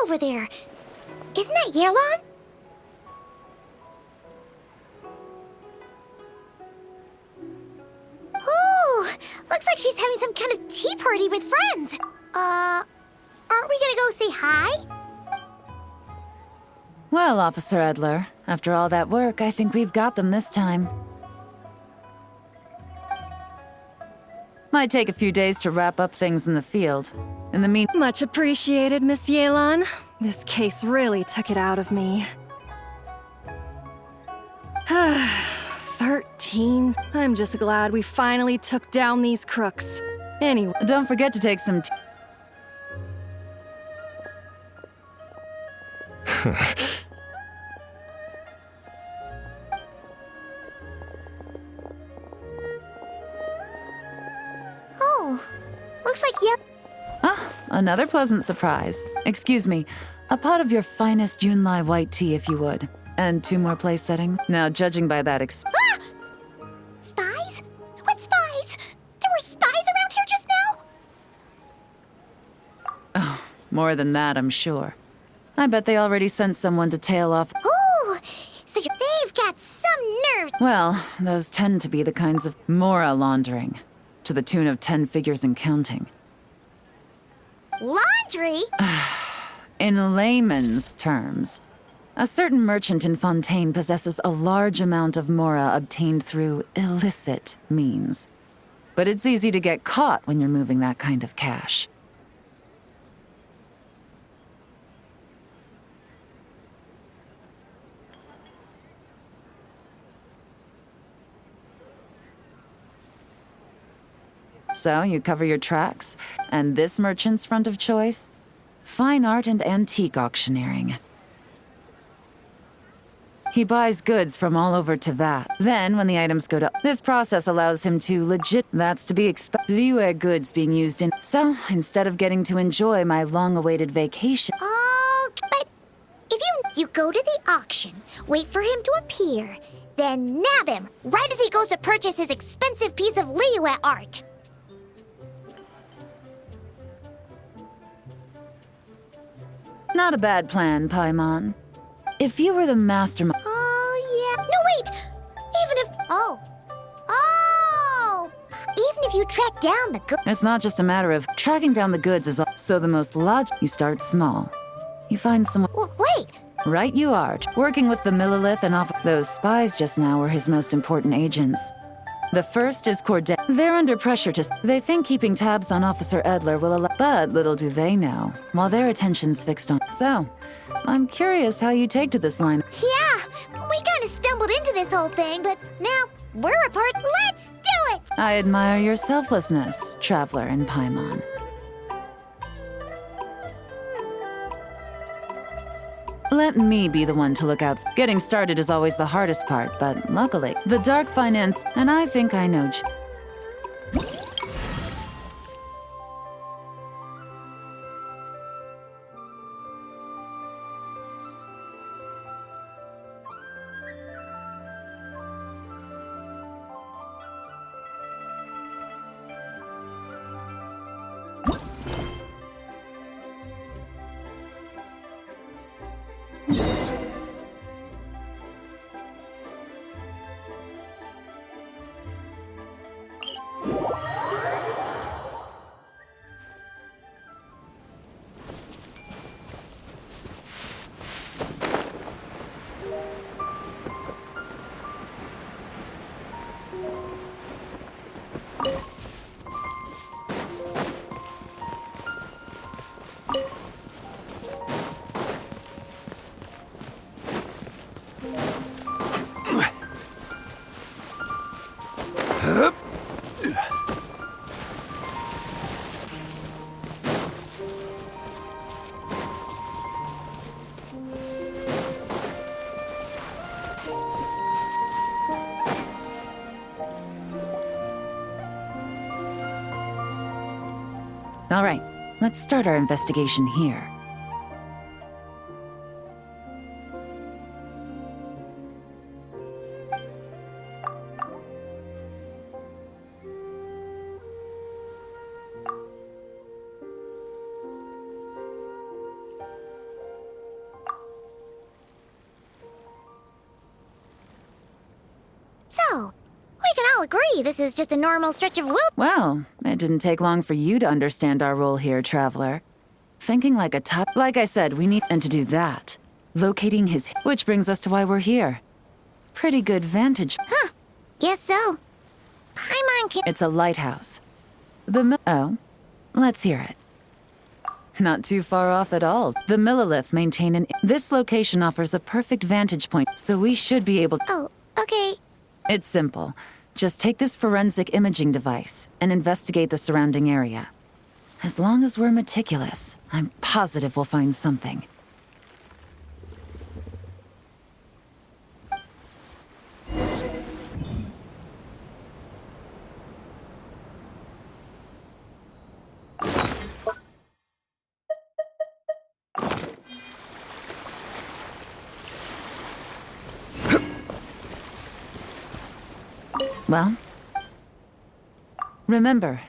over there. Isn't that Yearlon? Oh, looks like she's having some kind of tea party with friends. Aren't we gonna go say hi? Well, Officer Edler, after all that work, I think we've got them this time. Might take a few days to wrap up things in the field. In the meantime... Much appreciated, Miss Yearlon. This case really took it out of me. 13. I'm just glad we finally took down these crooks. Anyway... Don't forget to take some Oh, looks like Ah, another pleasant surprise. Excuse me, a pot of your finest Yunlai white tea, if you would. And 2 more place settings. Now, judging by that Ah! Spies? What spies? There were spies around here just now? Oh, more than that, I'm sure. I bet they already sent someone to tail off... Oh, so they've got some nerves. Well, those tend to be the kinds of Mora laundering, to the tune of 10 figures and counting. Laundry? In layman's terms, a certain merchant in Fontaine possesses a large amount of Mora obtained through illicit means. But it's easy to get caught when you're moving that kind of cash. So, you cover your tracks, and this merchant's front of choice? Fine art and antique auctioneering. He buys goods from all over Teyvat. Then, when the items go to... This process allows him to That's to be expected. Liyue goods being used in... So, instead of getting to enjoy my long-awaited vacation... Oh, but if you go to the auction, wait for him to appear, then nab him right as he goes to purchase his expensive piece of Liyue art. Not a bad plan, Paimon. If you were the master... Oh, yeah. No, wait! Even if... Oh. Even if you track down the goods... It's not just a matter of tracking down the goods is all... So the most logical... You start small. You find someone... Wait! Right you are. Working with the Millilith and those spies just now were his most important agents. The first is Cordet. They're under pressure to... They think keeping tabs on Officer Edler will allow... But little do they know, while their attention's fixed on... So, I'm curious how you take to this line. Yeah, we kinda stumbled into this whole thing, but now we're apart. Let's do it! I admire your selflessness, Traveler and Paimon. Let me be the one to look out. Getting started is always the hardest part, but luckily, the dark finance, and I think I know... All right, let's start our investigation here. agree this is just a normal stretch of will. Well, it didn't take long for you to understand our role here, Traveler. Thinking like a top... Like I said, we need... And to do that, locating his... Which brings us to why we're here. Pretty good vantage... Huh. Guess so. Paimon can... It's a lighthouse. Oh, let's hear it. Not too far off at all. The Millilith maintain an... This location offers a perfect vantage point, so we should be able... Oh, okay. It's simple. Just take this forensic imaging device and investigate the surrounding area. As long as we're meticulous, I'm positive we'll find something. Well, remember,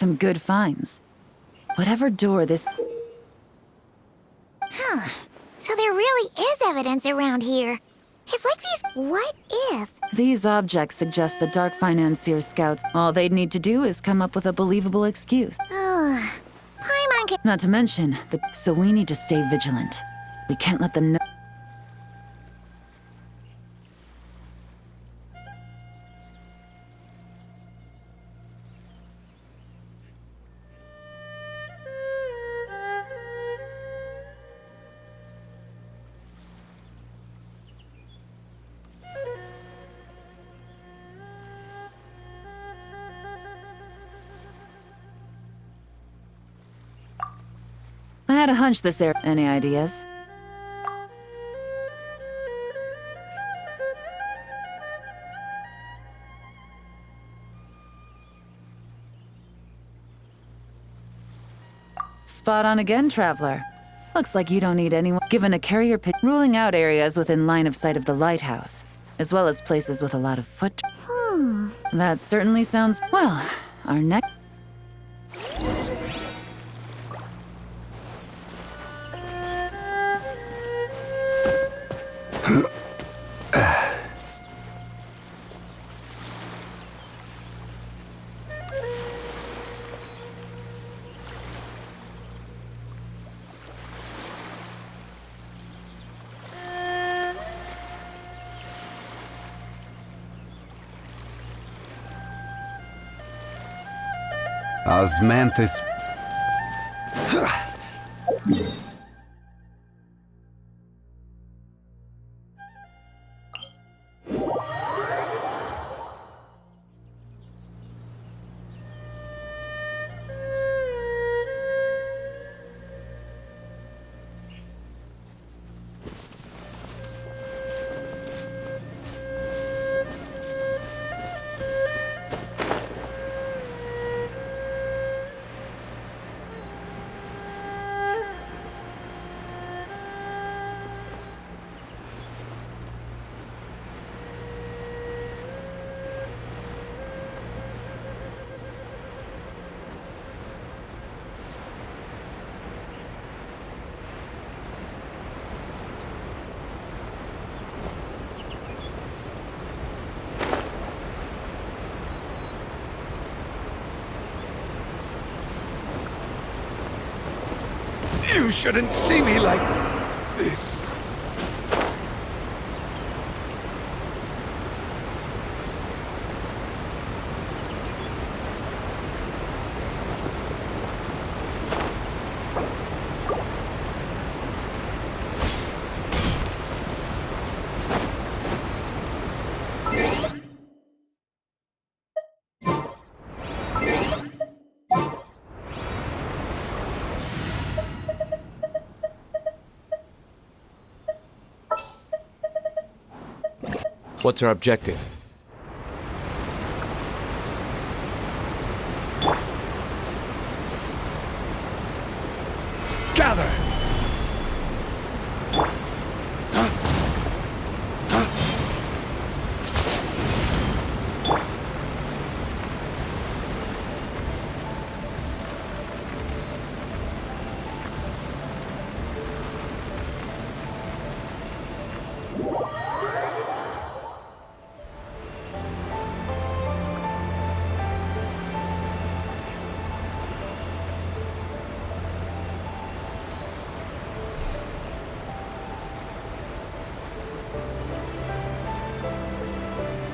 some good finds. Whatever door this... Huh. So there really is evidence around here. It's like these what if. These objects suggest the Dark Financier scouts. All they'd need to do is come up with a believable excuse. Ugh. Paimon can... Not to mention, so we need to stay vigilant. We can't let them know... I had a hunch this area. Any ideas? Spot on again, traveler. Looks like you don't need anyone given a carrier pick, ruling out areas within line of sight of the lighthouse, as well as places with a lot of foot. That certainly sounds well. Our next. Osmanthus. You shouldn't see me like this. What's our objective? Gather!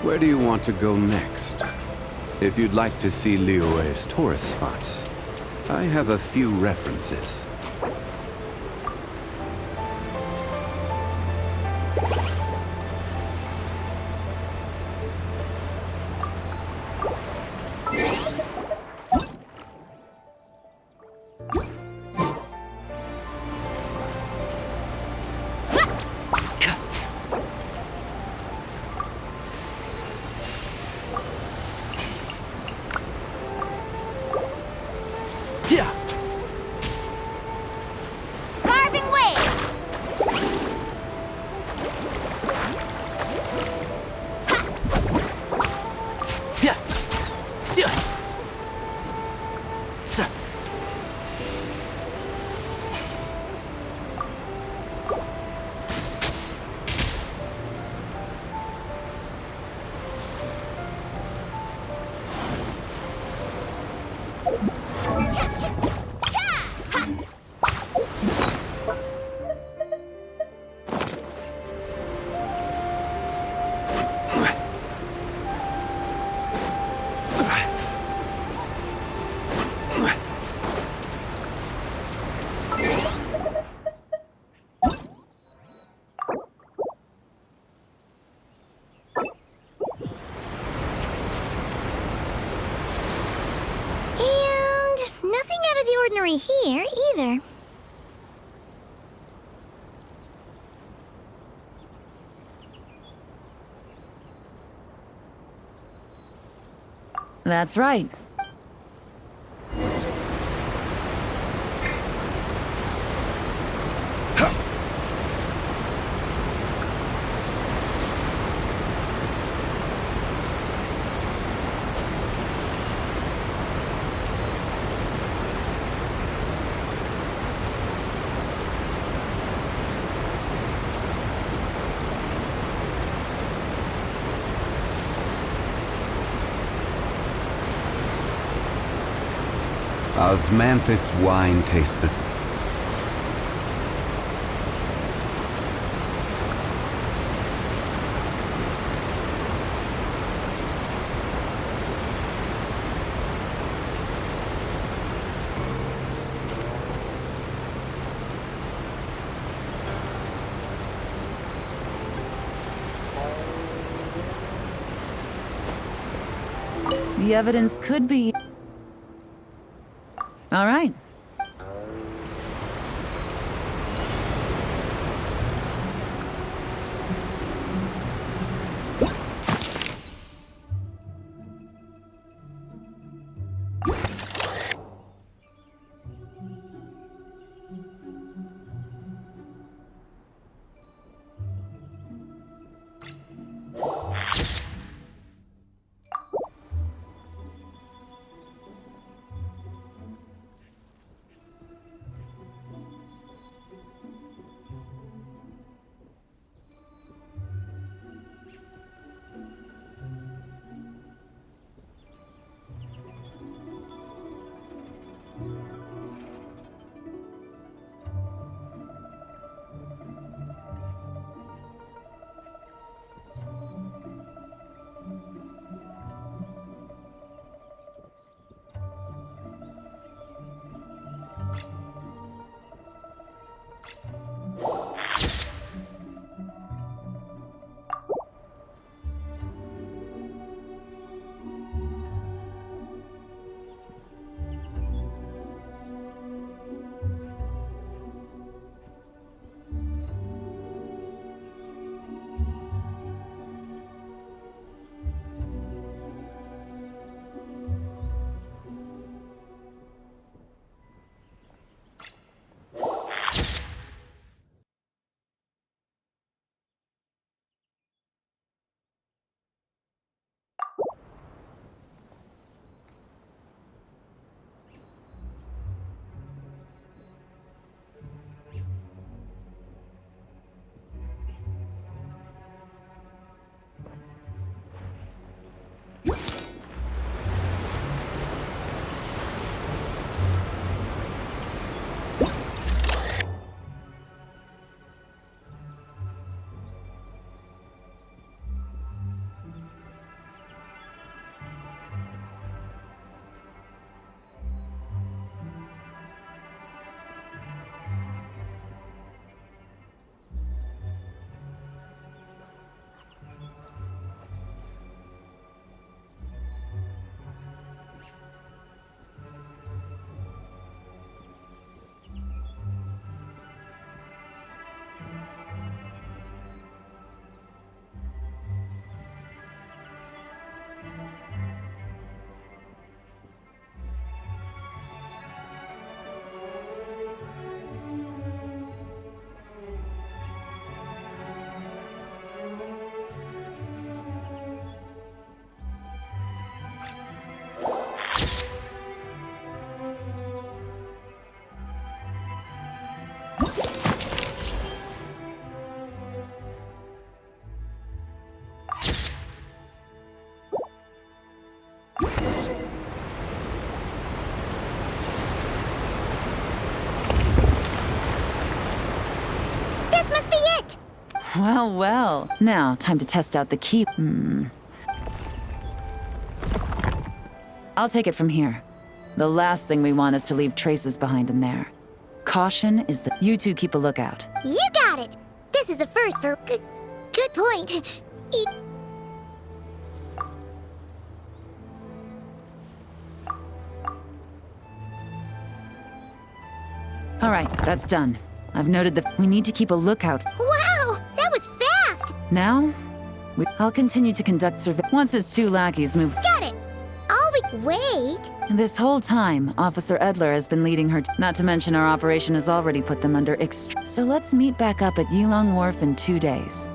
Where do you want to go next? If you'd like to see Liyue's tourist spots, I have a few references. Carving waves! Nothing out of the ordinary here, either. That's right. Osmanthus wine tastes the same. The evidence could be... All right. Well, well. Now, time to test out the key. I'll take it from here. The last thing we want is to leave traces behind in there. Caution is the... You two keep a lookout. You got it! This is a first for... Good point. All right, that's done. I've noted the... We need to keep a lookout. Wow! That was fast! Now, I'll continue to conduct surveillance. Once his two lackeys move... Got it! Wait! This whole time, Officer Edler has been leading her... Not to mention our operation has already put them under So let's meet back up at Yilong Wharf in 2 days.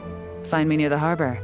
Find me near the harbor.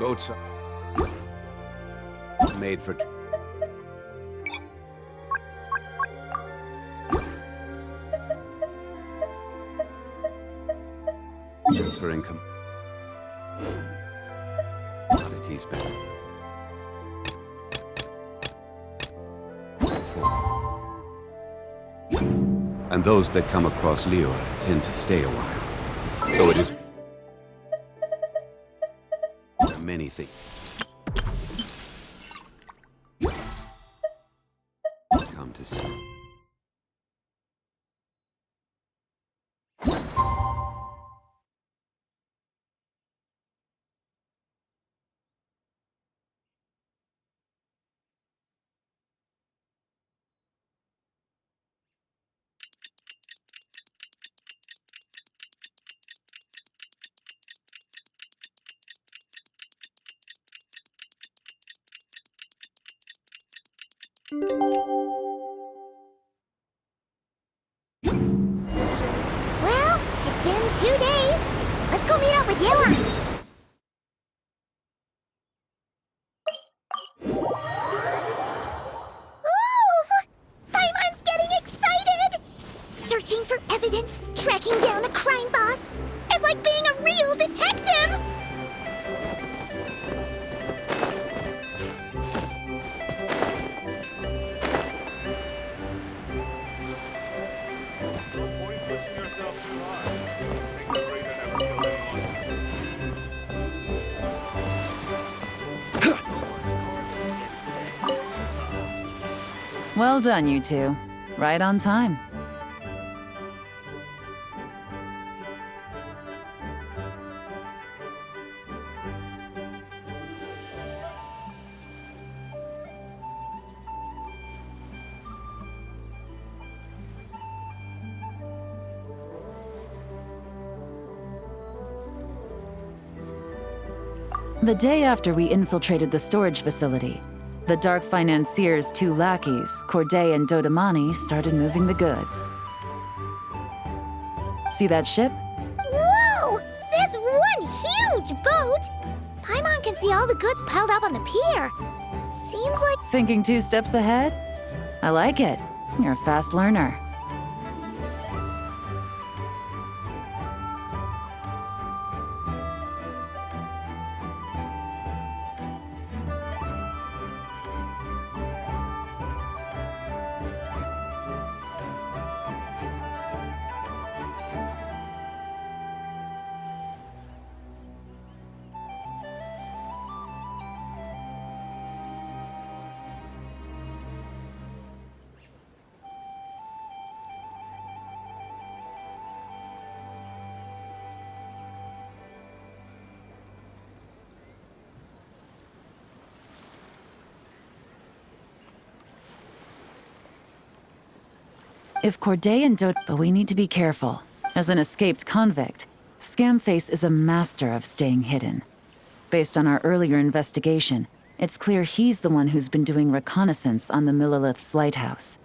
Boats are made for transferring commodities back. And those that come across Leo tend to stay a while. So it is many things come to see. Well, it's been 2 days. Let's go meet up with Yella. Ooh! Paimon's getting excited! Searching for evidence, tracking down a crime boss. It's like being a real detective! Well done, you two. Right on time. The day after we infiltrated the storage facility, the Dark Financier's two lackeys, Corday and Dodamani, started moving the goods. See that ship? Whoa! That's one huge boat! Paimon can see all the goods piled up on the pier. Seems like... Thinking 2 steps ahead? I like it. You're a fast learner. If Corday and but we need to be careful. As an escaped convict, Scamface is a master of staying hidden. Based on our earlier investigation, it's clear he's the one who's been doing reconnaissance on the Millilith's lighthouse.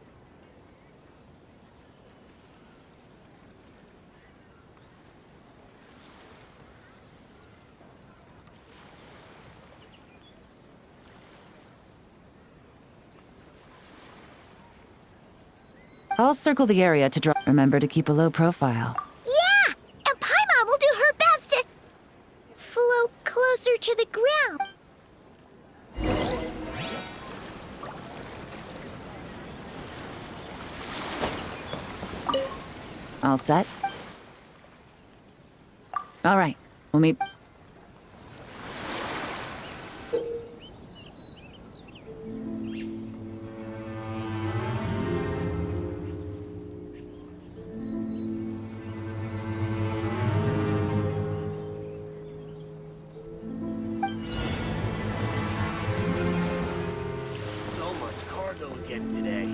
I'll circle the area to draw. Remember to keep a low profile. Yeah! And Paimon will do her best to... float closer to the ground. All set? All right, we'll meet... So much cargo again today.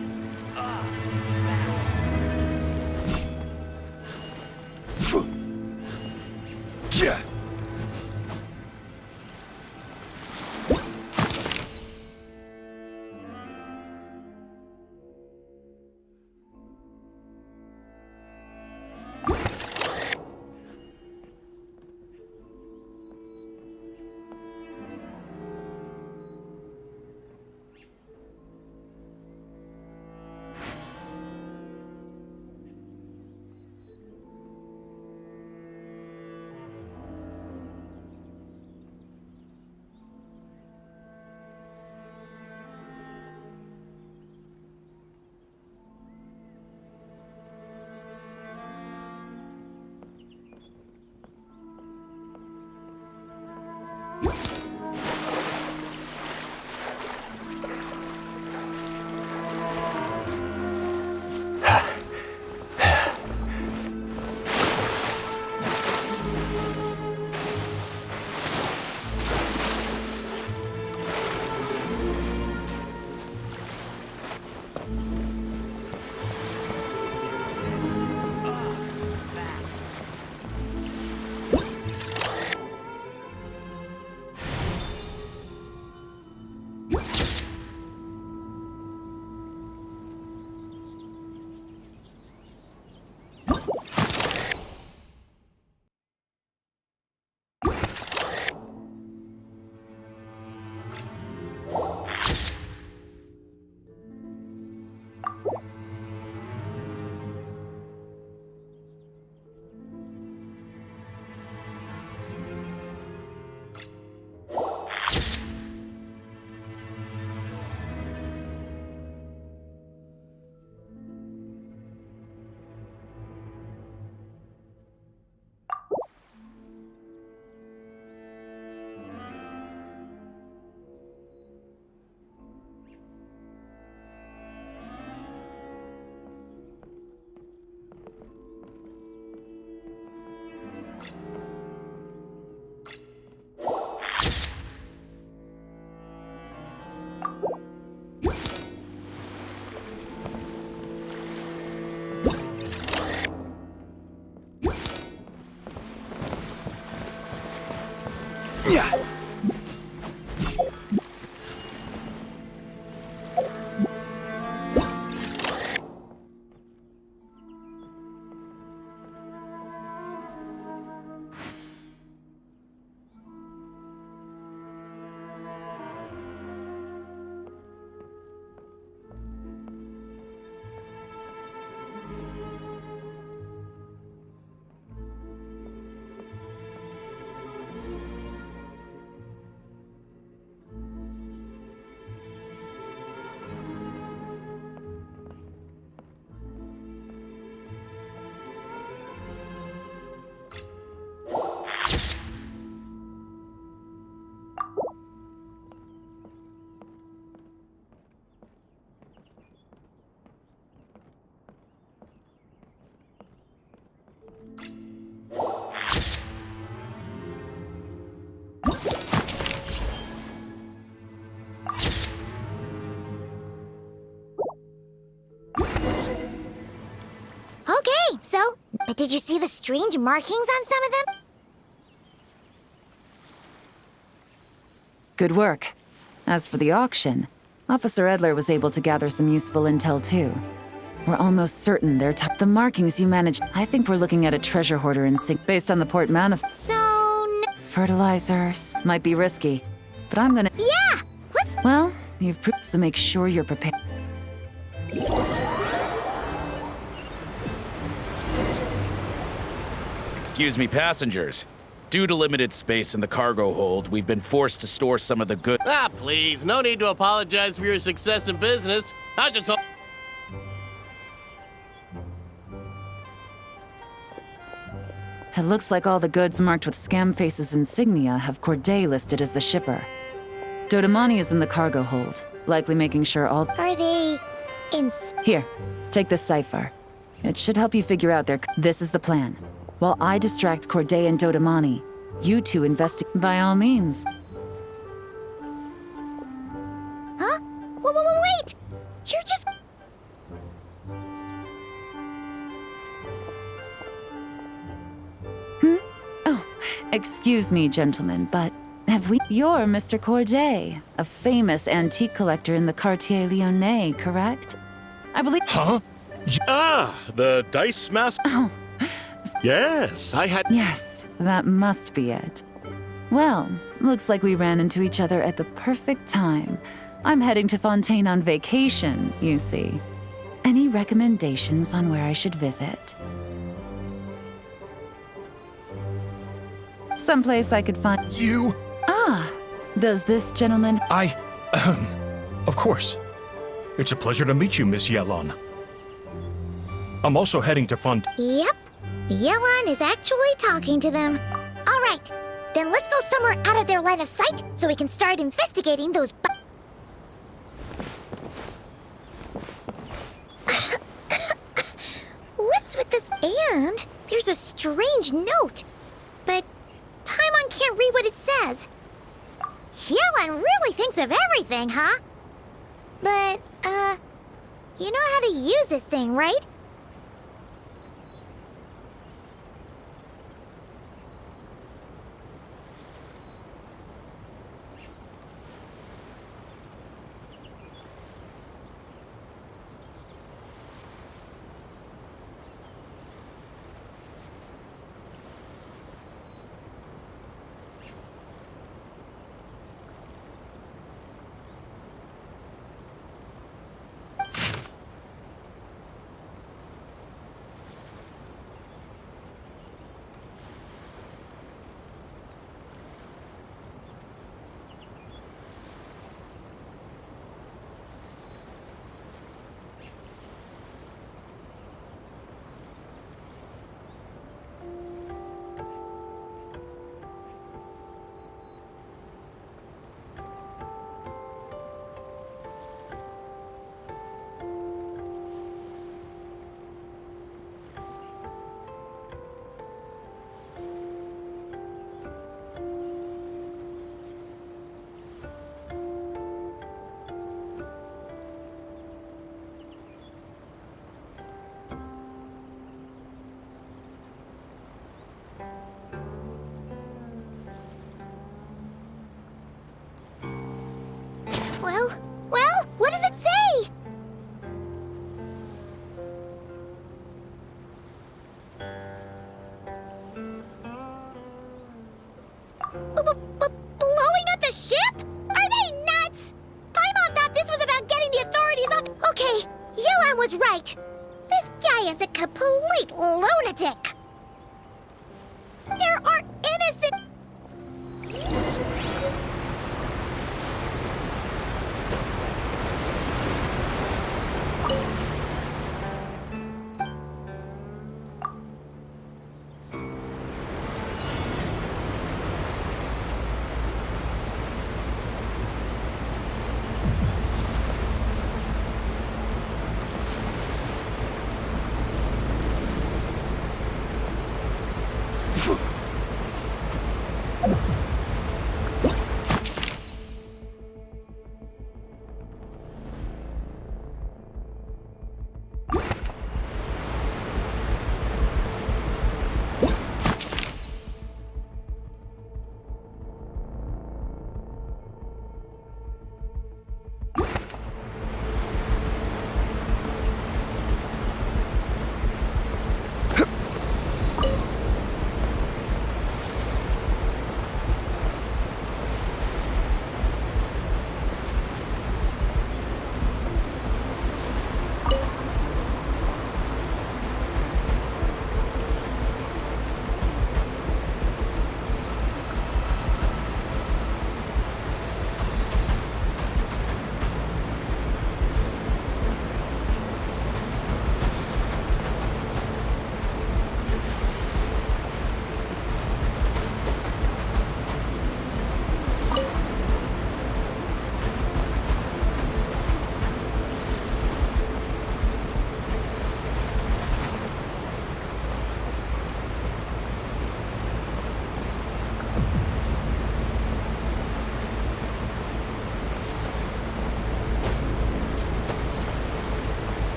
Okay, so, but did you see the strange markings on some of them? Good work. As for the auction, Officer Edler was able to gather some useful intel too. We're almost certain they're the markings you managed. I think we're looking at a treasure hoarder in sync based on the port manifest. So, Fertilizers might be risky, but I'm gonna. yeah, let's. Well, you've proved, so make sure you're prepared. Excuse me, passengers. Due to limited space in the cargo hold, we've been forced to store some of the goods. Ah, please, no need to apologize for your success in business. I just hope. It looks like all the goods marked with Scamface's insignia have Corday listed as the shipper. Dodamani is in the cargo hold, likely making sure all. Are they in. Here, take this cipher. It should help you figure out their. This is the plan. While I distract Corday and Dodamani, you two investigate. By all means. Huh? Wait! You're just. Oh, excuse me, gentlemen, but have we. You're Mr. Corday, a famous antique collector in the Quartier Lyonnais, correct? I believe. Huh? Ah, the dice master. Oh. Yes, I had. Yes, that must be it. Well, looks like we ran into each other at the perfect time. I'm heading to Fontaine on vacation, you see. Any recommendations on where I should visit? Someplace I could find. You? Ah, does this gentleman. Of course. It's a pleasure to meet you, Miss Yelon. I'm also heading to Yep. Yelan is actually talking to them. All right, then let's go somewhere out of their line of sight so we can start investigating those. What's with this? And there's a strange note, but Paimon can't read what it says. Yelan really thinks of everything, huh? But, you know how to use this thing, right? Blowing up the ship? Are they nuts? Paimon thought this was about getting the authorities off. Okay, Yelan was right. This guy is a complete lunatic. There are innocent...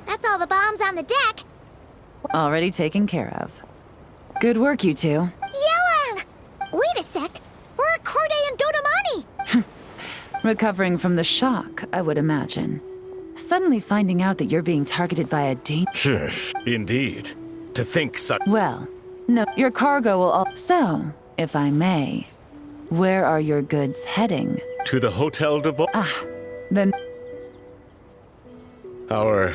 That's all the bombs on the deck. Already taken care of. Good work, you two. Yelan! Wait a sec. We're at Corday and Dodamani. Recovering from the shock, I would imagine. Suddenly finding out that you're being targeted by a Indeed. To think such... Well, no, your cargo will all... So, if I may, where are your goods heading? To the Hotel de Bo... Then... Our...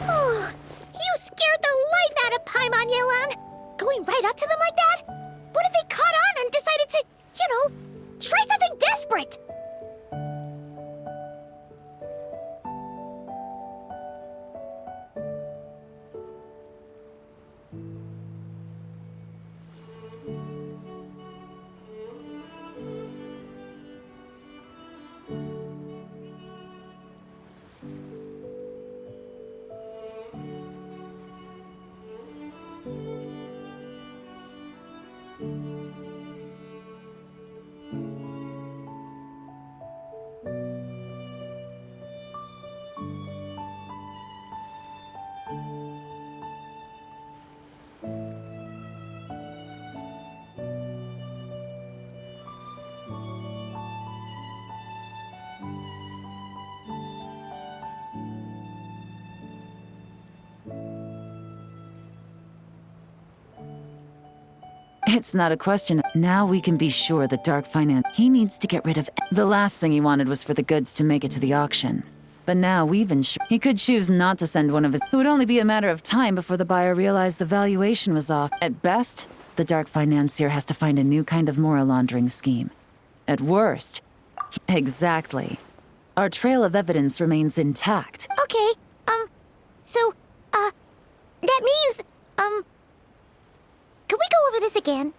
Oh, you scared the life out of Paimon, Yelan. Going right up to them like that? What if they caught on and decided to, try something desperate? It's not a question. Now we can be sure that Dark Finance... He needs to get rid of... The last thing he wanted was for the goods to make it to the auction. But now we've ensured... He could choose not to send one of his... It would only be a matter of time before the buyer realized the valuation was off. At best, the Dark Financier has to find a new kind of moral laundering scheme. At worst... Exactly. Our trail of evidence remains intact. Okay, that means, can we go over this again?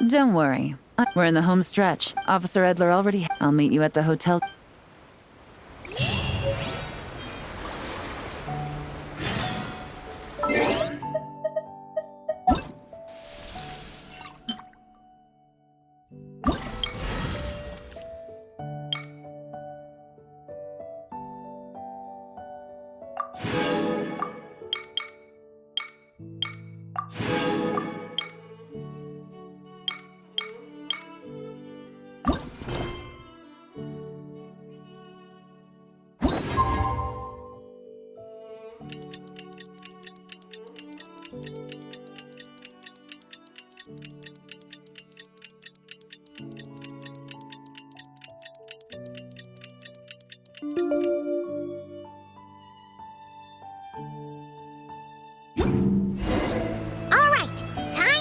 Don't worry. We're in the home stretch. Officer Edler already... I'll meet you at the hotel.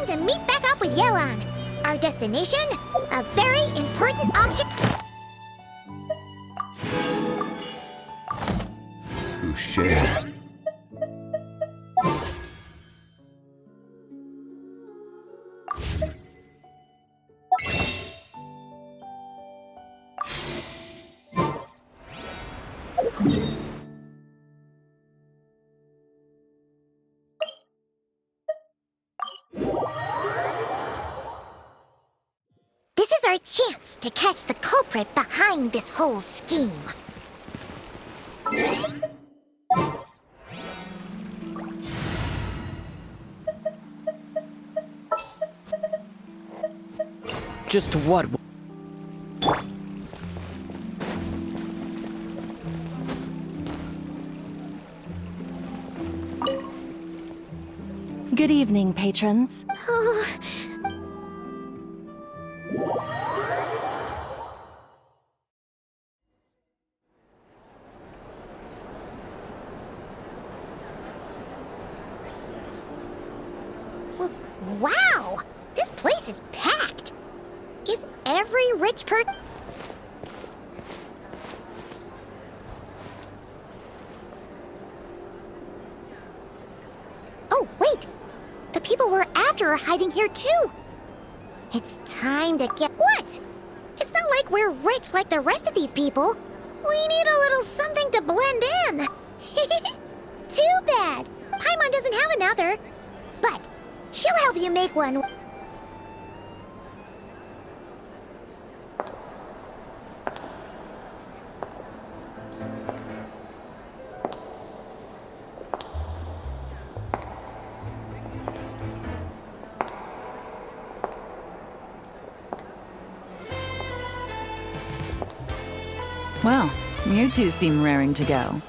Meet back up with Yelan. Our destination? A very important auction. Touché. This is our chance to catch the culprit behind this whole scheme. Just what? Good evening, patrons. Wow! This place is packed! Is every rich person... Oh, wait! The people we're after are hiding here too! It's time to get... What? It's not like we're rich like the rest of these people. We need a little something to blend in. Too bad. Paimon doesn't have another. But she'll help you make one. Well, you two seem raring to go.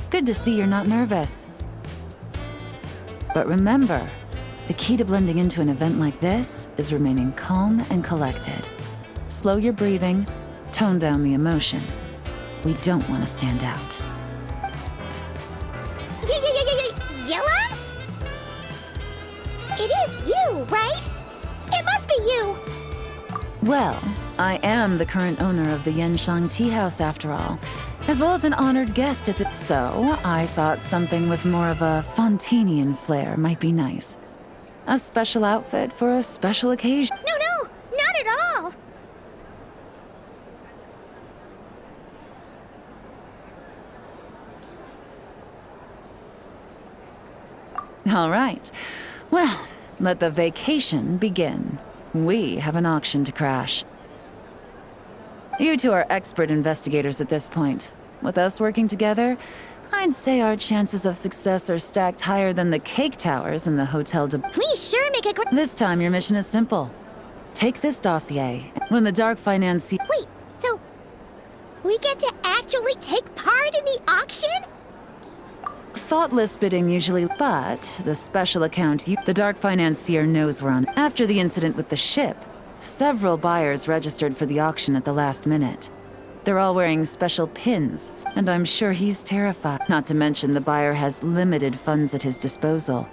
Good to see you're not nervous. But remember, the key to blending into an event like this is remaining calm and collected. Slow your breathing, tone down the emotion. We don't want to stand out. Yelan? It is you, right? It must be you! Well, I am the current owner of the Yenshang Tea House after all, as well as an honored guest at the... So, I thought something with more of a Fontanian flair might be nice. A special outfit for a special occasion. No, not at all! All right. Well, let the vacation begin. We have an auction to crash. You two are expert investigators at this point. With us working together, I'd say our chances of success are stacked higher than the cake towers in the Hotel de... We sure make a great... This time your mission is simple. Take this dossier. When the Dark Financier... Wait, so... we get to actually take part in the auction? Thoughtless bidding usually, but the special account the Dark Financier knows we're on. After the incident with the ship, several buyers registered for the auction at the last minute. They're all wearing special pins, and I'm sure he's terrified. Not to mention the buyer has limited funds at his disposal.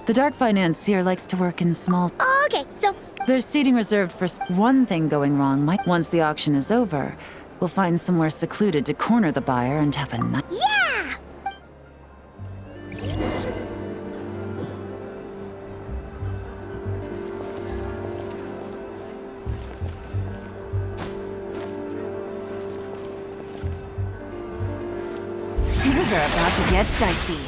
The Dark Financier likes to work in small... Okay, so... There's seating reserved for one thing going wrong. Once the auction is over, we'll find somewhere secluded to corner the buyer and have a night... Yeah! Things are about to get dicey.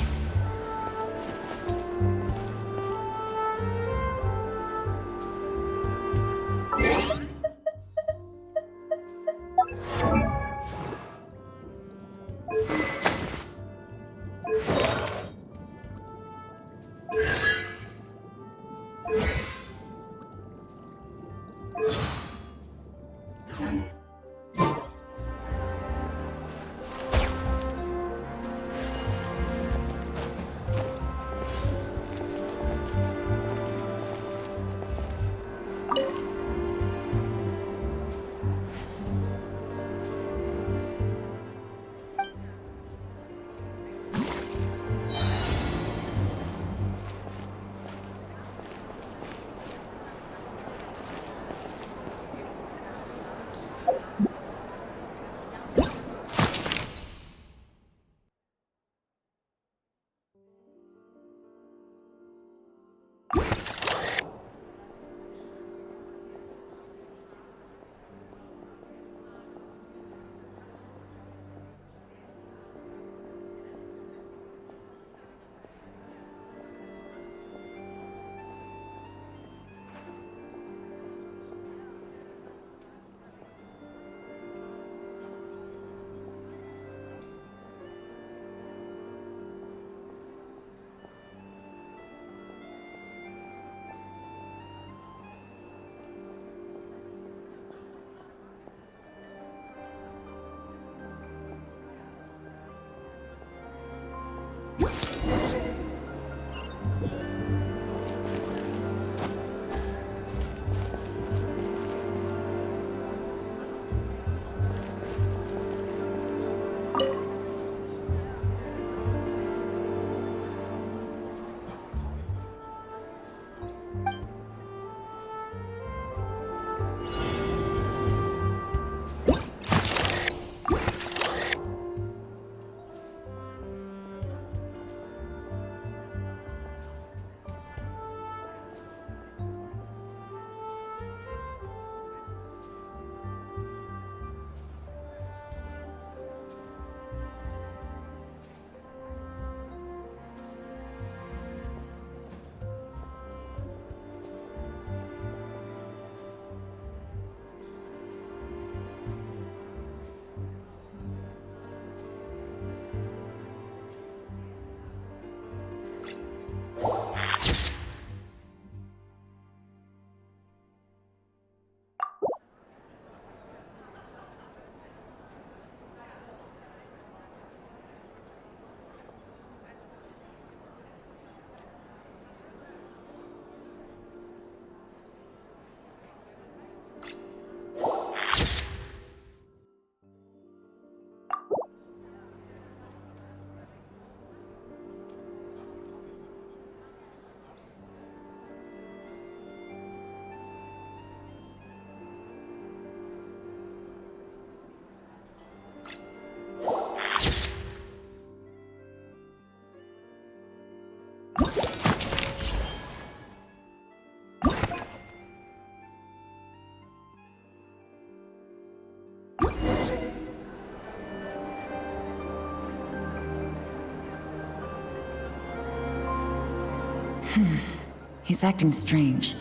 He's acting strange.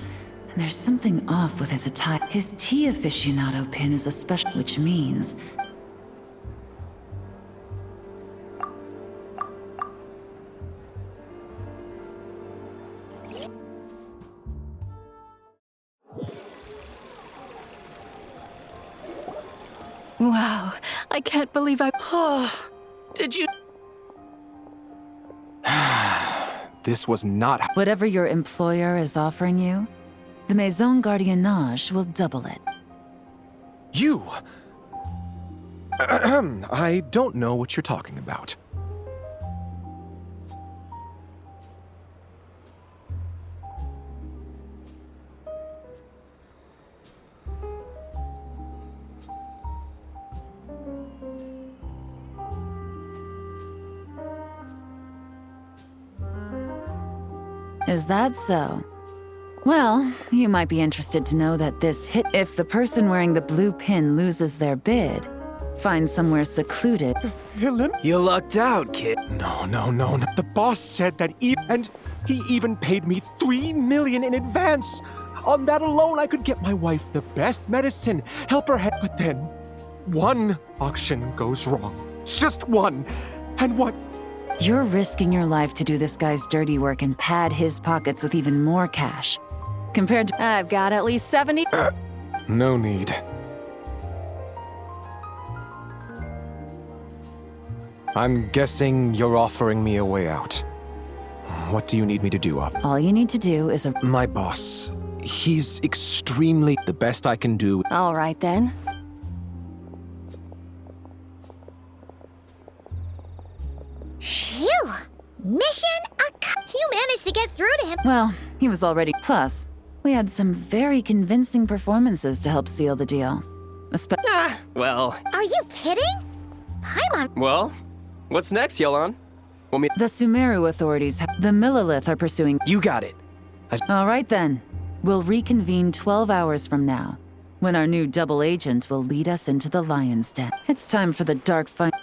And there's something off with his attire. His tea aficionado pin is a special, which means... Wow, I can't believe I... Did you... This was not... Whatever your employer is offering you, the Maison Gardiennage will double it. You! I don't know what you're talking about. Is that so? Well, you might be interested to know that this hit... If the person wearing the blue pin loses their bid, Find somewhere secluded. You lucked out, kid. No. The boss said that and he even paid me $3 million in advance. On that alone, I could get my wife the best medicine, help her head. But then, one auction goes wrong. Just one. And what? You're risking your life to do this guy's dirty work and pad his pockets with even more cash. Compared to... I've got at least 70. No need. I'm guessing you're offering me a way out. What do you need me to do? All you need to do is... My boss. He's extremely... The best I can do... All right, then. Phew! Mission You managed to get through to him. Well, he was already... Plus, we had some very convincing performances to help seal the deal. Well... Are you kidding? Paimon... Well, what's next, Yelan? The Sumeru authorities... The Millilith are pursuing... You got it. All right, then. We'll reconvene 12 hours from now, when our new double agent will lead us into the Lion's Den. It's time for the dark fight.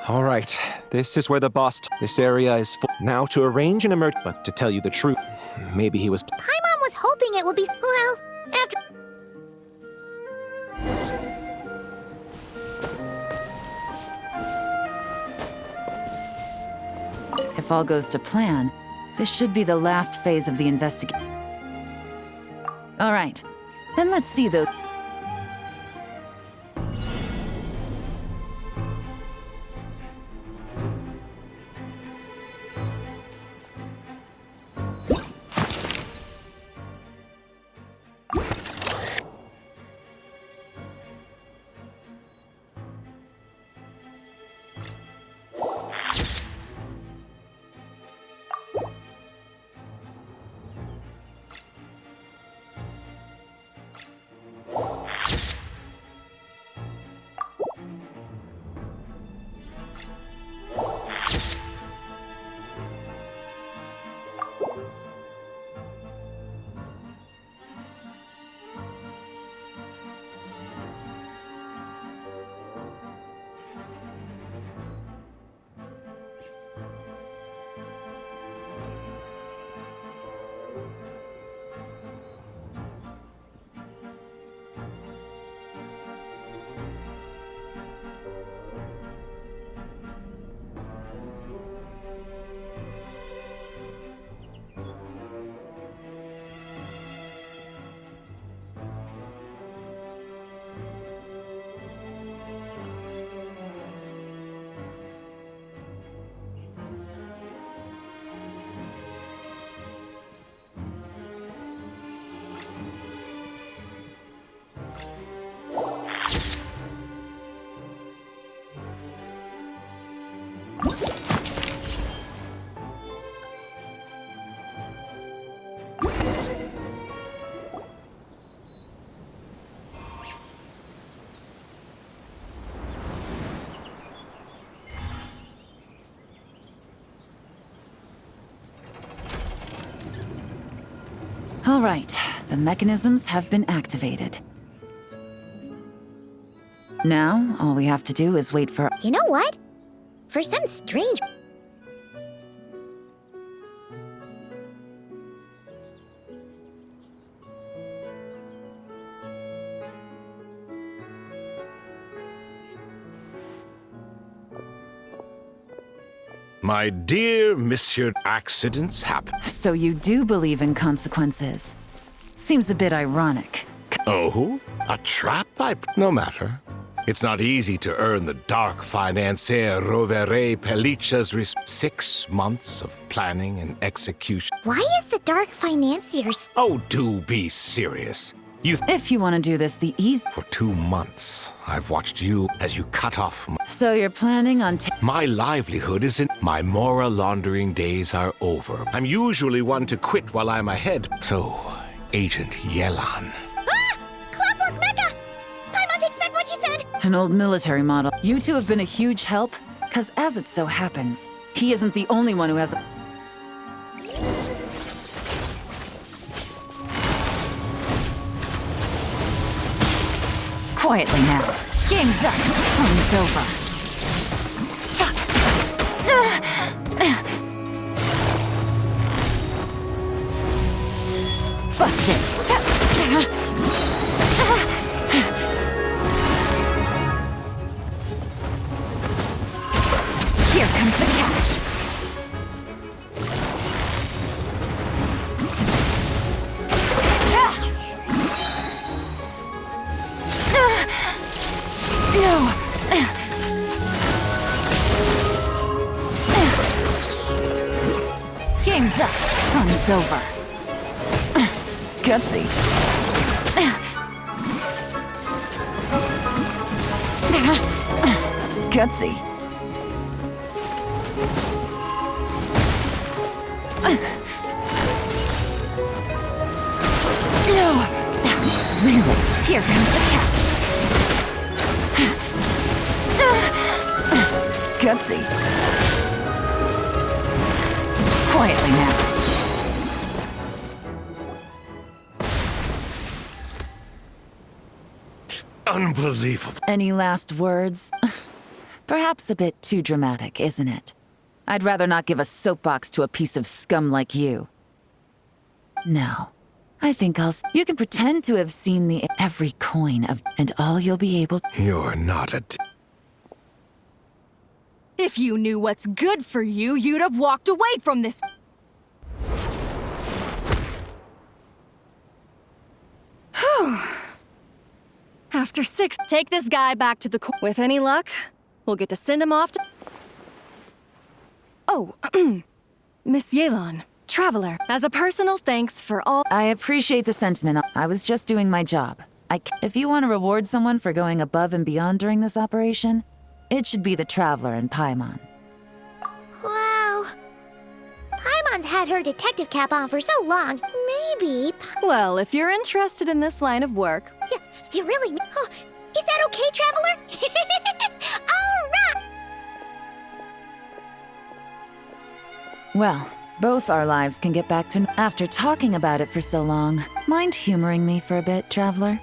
All right, this is where the boss... This area is full. Now to arrange an But to tell you the truth, maybe he was... Paimon was hoping it would be... Well, after... If all goes to plan, this should be the last phase of the investigation. All right, then let's see those... All right, the mechanisms have been activated. Now, all we have to do is wait for... You know what? For some strange... My dear Monsieur, accidents happen. So you do believe in consequences. Seems a bit ironic. Oh? A trap? No matter. It's not easy to earn the dark financier rovere pelliccia's 6 months of planning and execution. Why is the dark financiers? Oh, do be serious. If you want to do this the easy... For 2 months, I've watched you as you cut off So you're planning on my livelihood isn't... My moral laundering days are over. I'm usually one to quit while I'm ahead. So, Agent Yelan. Ah! Clockwork Mecha! Paimon takes back what she said! An old military model. You two have been a huge help, because as it so happens, he isn't the only one who has a... Quietly now. Game's up. Fun's over. Busted. Here comes the catch. No. Game's up. Fun's over. Gutsy. Gutsy. No. Really? Here comes the catch. Gutsy. Quietly now. Unbelievable. Any last words? Perhaps a bit too dramatic, isn't it? I'd rather not give a soapbox to a piece of scum like you. No. I think You can pretend to have seen every coin of... And all you'll be able... You're not a... If you knew what's good for you, you'd have walked away from this. Whew. After 6, take this guy back to the With any luck, we'll get to send him off to... Oh, Miss Yelan, Traveler, as a personal thanks for all... I appreciate the sentiment. I was just doing my job. If you want to reward someone for going above and beyond during this operation, it should be the Traveler and Paimon. Wow. Paimon's had her detective cap on for so long. Maybe... Well, if you're interested in this line of work... Yeah, you really... Oh, is that okay, Traveler? All right! Well, both our lives can get back to... After talking about it for so long, mind humoring me for a bit, Traveler?